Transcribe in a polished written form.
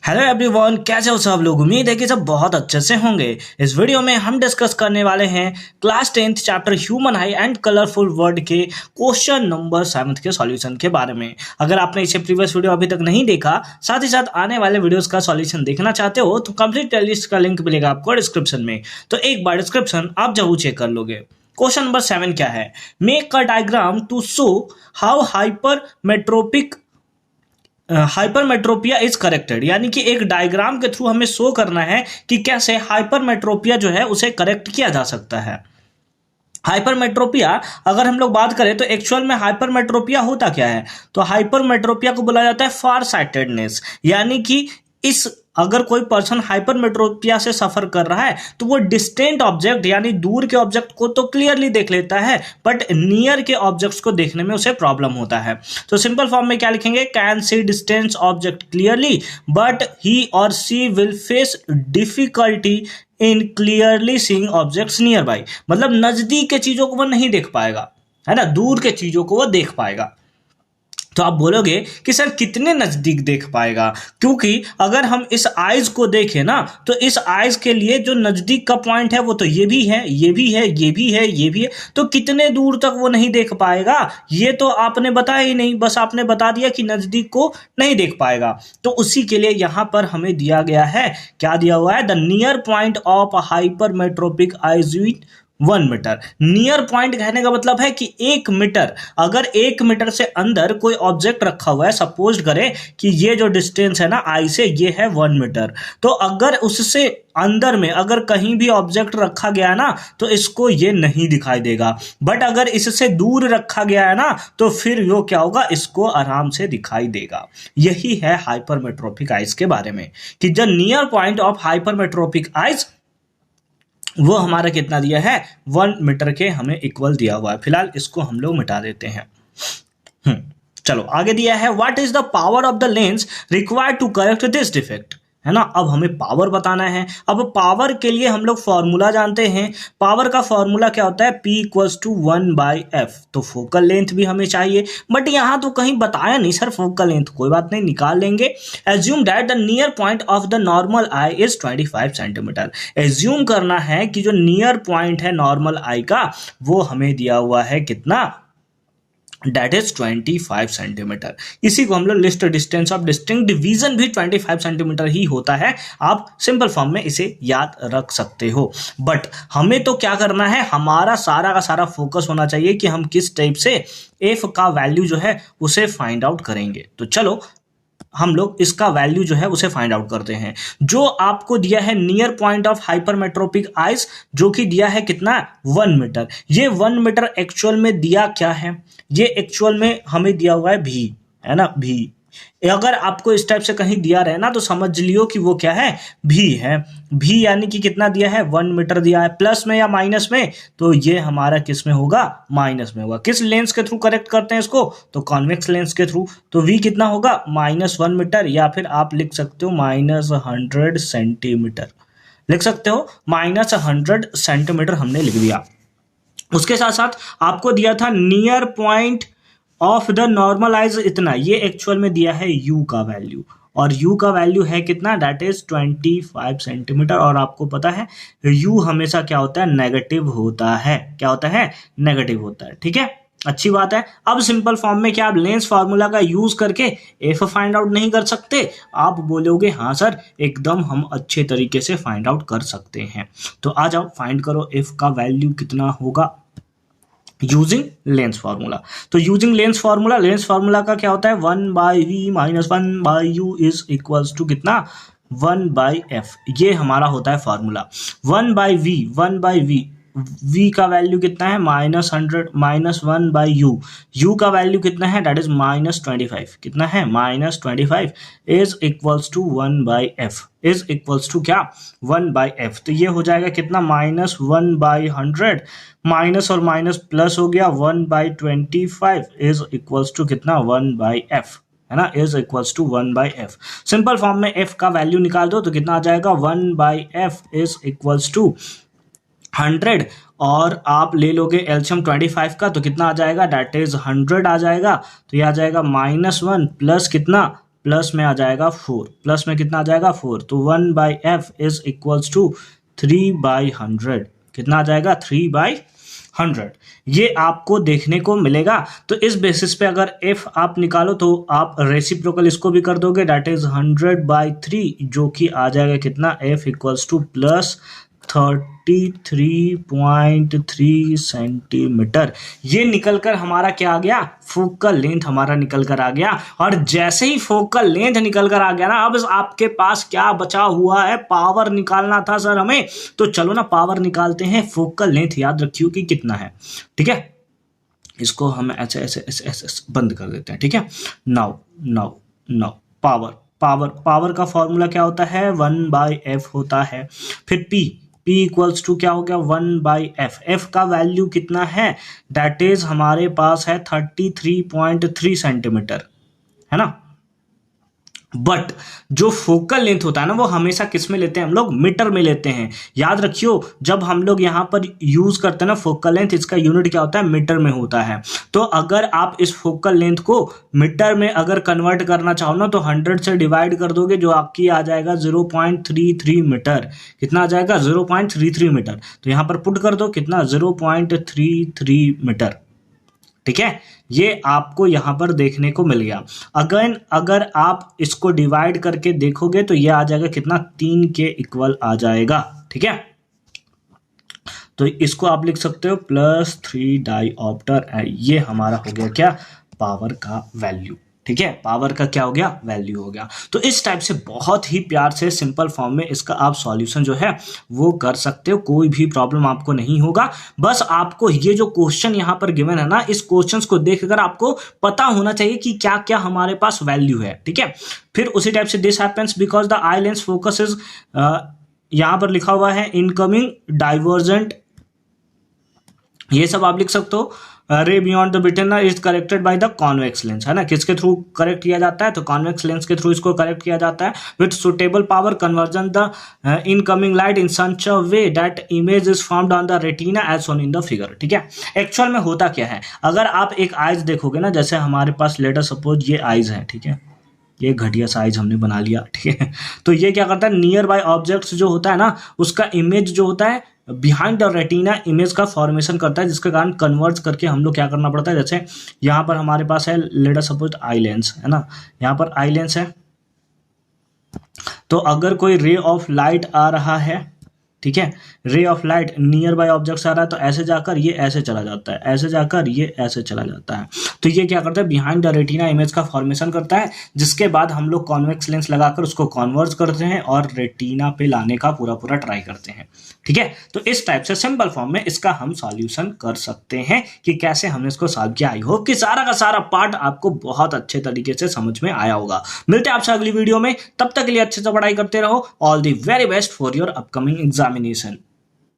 Hello everyone, कैसे हो सब लोग। उम्मीद है कि सब बहुत अच्छे से होंगे। इस वीडियो में हम डिस्कस करने वाले हैं class 10th chapter human I and colourful word के क्वेश्चन नंबर 7 के सॉल्यूशन के बारे में। अगर आपने इसे प्रीवियस वीडियो अभी तक नहीं देखा, साथ ही साथ आने वाले वीडियोस का सॉल्यूशन देखना चाहते हो तो कंप्लीट प्लेलिस्ट का लिंक मिलेगा आपको डिस्क्रिप्शन में। तो एक बार डिस्क्रिप्शन आप जरूर चेक कर लोगे। क्वेश्चन नंबर 7 क्या है? Make a diagram to show how hypermetropia is corrected. यानी कि एक डायग्राम के थ्रू हमें शो करना है कि कैसे हाइपरमेट्रोपिया जो है उसे करेक्ट किया जा सकता है। हाइपरमेट्रोपिया अगर हम लोग बात करें तो एक्चुअल में हाइपरमेट्रोपिया होता क्या है? तो हाइपरमेट्रोपिया को बोला जाता है फार साइटेडनेस। यानी कि इस अगर कोई पर्सन हाइपरमेट्रोपिया से सफर कर रहा है तो वो डिस्टेंट ऑब्जेक्ट यानी दूर के ऑब्जेक्ट को तो क्लियरली देख लेता है, बट नियर के ऑब्जेक्ट्स को देखने में उसे प्रॉब्लम होता है। तो सिंपल फॉर्म में क्या लिखेंगे? Can see distance object clearly but he और she will face difficulty in clearly seeing objects nearby. मतलब नजदीक के चीजों को वो नहीं देख पाएगा, है ना, दूर के चीजों को वो देख पाएगा। तो आप बोलोगे कि सर कितने नजदीक देख पाएगा? क्योंकि अगर हम इस आइज को देखें ना तो इस आइज के लिए जो नजदीक का पॉइंट है वो तो ये भी है, ये भी है, ये भी है, ये भी है। तो कितने दूर तक वो नहीं देख पाएगा ये तो आपने बताया ही नहीं, बस आपने बता दिया कि नजदीक को नहीं देख पाएगा। तो उसी के लिए यहां पर हमें दिया गया है, क्या दिया हुआ है? The near point of hypermetropic eyes 1 metre. Near point कहने का मतलब है कि 1 मीटर, अगर 1 मीटर से अंदर कोई ऑब्जेक्ट रखा हुआ है, सपोज करें कि ये जो डिस्टेंस है ना आई से, ये है 1 मीटर। तो अगर उससे अंदर में अगर कहीं भी ऑब्जेक्ट रखा गया ना तो इसको ये नहीं दिखाई देगा, बट अगर इससे दूर रखा गया है ना तो फिर वो क्या होगा? इसको आराम से दिखाई देगा। यही है हाइपरमेट्रोपिक आइज के बारे में कि the near point of hypermetropic eyes वो हमारा कितना दिया है? 1 मीटर के हमें इक्वल दिया हुआ है। फिलहाल इसको हम लोग मिटा देते हैं। चलो आगे दिया है, what is the power of the lens required to correct this defect, है ना। अब हमें पावर बताना है। अब पावर के लिए हम लोग फॉर्मूला जानते हैं। पावर का फॉर्मूला क्या होता है? P equals to 1/f। तो फोकल लेंथ भी हमें चाहिए, बट यहां तो कहीं बताया नहीं सर फोकल लेंथ। कोई बात नहीं, निकाल लेंगे। Assume that the near point of the normal I is 25 centimetre. Assume करना है कि जो नियर पॉइंट है नॉर्मल आई का वो हमें दिया हुआ है कितना? That is 25 centimetre. इसी को हम लोग list distance of distinct division भी 25 सेंटीमीटर ही होता है। आप सिंपल फॉर्म में इसे याद रख सकते हो। बट हमें तो क्या करना है, हमारा सारा का सारा फोकस होना चाहिए कि हम किस टाइप से एफ का वैल्यू जो है उसे फाइंड आउट करेंगे। तो चलो हम लोग इसका वैल्यू जो है उसे फाइंड आउट करते हैं। जो आपको दिया है near point of hypermetropic eyes, जो कि दिया है कितना? 1 मीटर। ये 1 मीटर एक्चुअल में दिया क्या है? ये एक्चुअल में हमें दिया हुआ है भी, है ना, भी। अगर आपको इस टाइप से कहीं दिया रहे ना तो समझ लियो कि वो क्या है? भी है। भी यानी कि कितना दिया है? 1 मीटर दिया है। प्लस में या माइनस में? तो ये हमारा किस में होगा? माइनस में होगा। किस लेंस के थ्रू करेक्ट करते हैं इसको? तो कॉन्वेक्स लेंस के थ्रू। तो v कितना होगा? -1 मीटर, या फिर आप लिख सकते हो -100 सेंटीमीटर। लिख सकते हो -100 सेंटीमीटर हमने लिख दिया। उसके साथ साथ आपको दिया था near point of the normal eyes इतना, ये एक्चुअल में दिया है u का वैल्यू, और u का वैल्यू है कितना? That is 25 centimetre. और आपको पता है u हमेशा क्या होता है? नेगेटिव होता है। क्या होता है? नेगेटिव होता है। ठीक है, अच्छी बात है। अब सिंपल फॉर्म में क्या आप लेंस फार्मूला का यूज करके एफ फाइंड आउट नहीं कर सकते? आप बोलोगे हाँ सर, एकदम हम अच्छे तरीके से फाइंड आउट कर सकते हैं। तो आ जाओ फाइंड करो एफ का वैल्यू कितना होगा यूजिंग लेंस फार्मूला। तो यूजिंग लेंस फार्मूला का क्या होता है? 1/v minus 1/u is equals to कितना? 1/f। ये हमारा होता है फार्मूला। 1/v v का वैल्यू कितना है? -100 माइनस 1/u। u का वैल्यू कितना है? That is -25। कितना है? -25 is equals to 1/f। Is equals to क्या? 1/f। तो ये हो जाएगा कितना? -1/100, माइनस और माइनस प्लस हो गया 1/25 इज इक्वल्स टू कितना? 1/f, है ना, is equals to 1/f। Simple form में f का वैल्यू निकाल दो तो कितना आ जाएगा? 1/f इज इक्वल्स टू 100, और आप ले लोगे एलसीएम 25 का तो कितना आ जाएगा? दैट इज 100 आ जाएगा। तो ये आ जाएगा -1 प्लस कितना? प्लस में आ जाएगा 4, प्लस में कितना आ जाएगा 4, तो 1/f इज इक्वल्स टू 3/100, कितना आ जाएगा 3/100, ये आपको देखने को मिलेगा। तो इस बेसिस पे अगर f आप निकालो तो आप रेसिप्रोकल इसको भी कर दोगे, दैट इज 100/3, जो कि आ जाएगा कितना f equals two plus 33.3 centimetre. ये निकलकर हमारा क्या आ गया, फोकल लेंथ हमारा निकल कर आ गया। और जैसे ही फोकल लेंथ निकल कर आ गया ना, अब आपके पास क्या बचा हुआ है, पावर निकालना था सर हमें, तो चलो ना पावर निकालते हैं। फोकल लेंथ याद रखियो कि कितना है, ठीक है, इसको हम ऐसे ऐसे ऐसे ऐसे बंद कर देते हैं, ठीक है। नाउ नाउ नाउ पावर का फॉर्मूला क्या होता है, 1/f होता है। फिर p इक्वल्स टू क्या हो गया 1/f, f का वैल्यू कितना है, दैट इज हमारे पास है 33.3 सेंटीमीटर, है ना। बट जो फोकल लेंथ होता है ना, वो हमेशा किस में लेते हैं हम लोग, मीटर में लेते हैं। याद रखियो जब हम लोग यहाँ पर यूज करते हैं ना फोकल लेंथ, इसका यूनिट क्या होता है, मीटर में होता है। तो अगर आप इस फोकल लेंथ को मीटर में अगर कन्वर्ट करना चाहो ना, तो 100 से डिवाइड कर दोगे, जो आपकी आ जाएगा 0.33 मीटर। कितना आ जाएगा 0.33 मीटर। तो यहाँ पर पुट कर दो कितना 0.33 मीटर, ठीक है। ये आपको यहां पर देखने को मिल गया। अगर आप इसको डिवाइड करके देखोगे तो ये आ जाएगा कितना 3 के इक्वल आ जाएगा, ठीक है। तो इसको आप लिख सकते हो +3 डाइऑप्टर, ये हमारा हो गया क्या, पावर का वैल्यू, ठीक है। पावर का क्या हो गया, वैल्यू हो गया। तो इस टाइप से बहुत ही प्यार से सिंपल फॉर्म में इसका आप सॉल्यूशन जो है वो कर सकते हो, कोई भी प्रॉब्लम आपको नहीं होगा। बस आपको ये जो क्वेश्चन यहाँ पर गिवन है ना, इस क्वेश्चंस को देखकर आपको पता होना चाहिए कि क्या क्या हमारे पास वैल्यू है, ठीक है। फिर उसी टाइप से this happens because the eye lens focus is, यहाँ पर लिखा हुआ है इनकमिंग डाइवर्जेंट, ये सब आप लिख सकते हो। Ray beyond the bitner is corrected by the convex lens, है ना, किसके थ्रू करेक्ट किया जाता है, तो कॉन्वेक्स लेंस के थ्रू इसको करेक्ट किया जाता है। With suitable power conversion the incoming light in such a way that image is formed on the retina as shown in the figure, ठीक है। एक्चुअल में होता क्या है, अगर आप एक आइज देखोगे ना, जैसे हमारे पास लेट अस सपोज ये आइज है, ठीक है, ये घटिया साइज हमने बना लिया, ठीक है। तो ये क्या करता है, नियर बाय ऑब्जेक्ट्स जो होता है ना, उसका इमेज जो होता है बिहाइंड द रेटिना इमेज का फॉर्मेशन करता है, जिसके कारण कन्वर्ज करके हम लोग क्या करना पड़ता है। जैसे यहाँ पर हमारे पास है let us suppose eye lens, है ना, यहाँ पर आई लेंस है। तो अगर कोई रे ऑफ लाइट आ रहा है, ठीक है, ray of light nearby objects आ रहा है, तो ऐसे जाकर ये ऐसे चला जाता है, ऐसे जाकर ये ऐसे चला जाता है। तो ये क्या करता है, बिहाइंड द रेटिना इमेज का फॉर्मेशन करता है, जिसके बाद हम लोग कॉन्वेक्स लेंस लगाकर उसको कन्वर्ज करते हैं और रेटिना पे लाने का पूरा ट्राई करते हैं, ठीक है। तो इस टाइप से सिंपल फॉर्म में इसका हम सॉल्यूशन कर सकते हैं कि कैसे हमने इसको सॉल्व किया। आई होप कि सारा का सारा पार्ट आपको बहुत अच्छे तरीके से समझ में आया होगा। मिलते हैं आपसे अगली वीडियो में, तब तक के लिए अच्छे से पढ़ाई करते रहो। All the very best for your upcoming examination.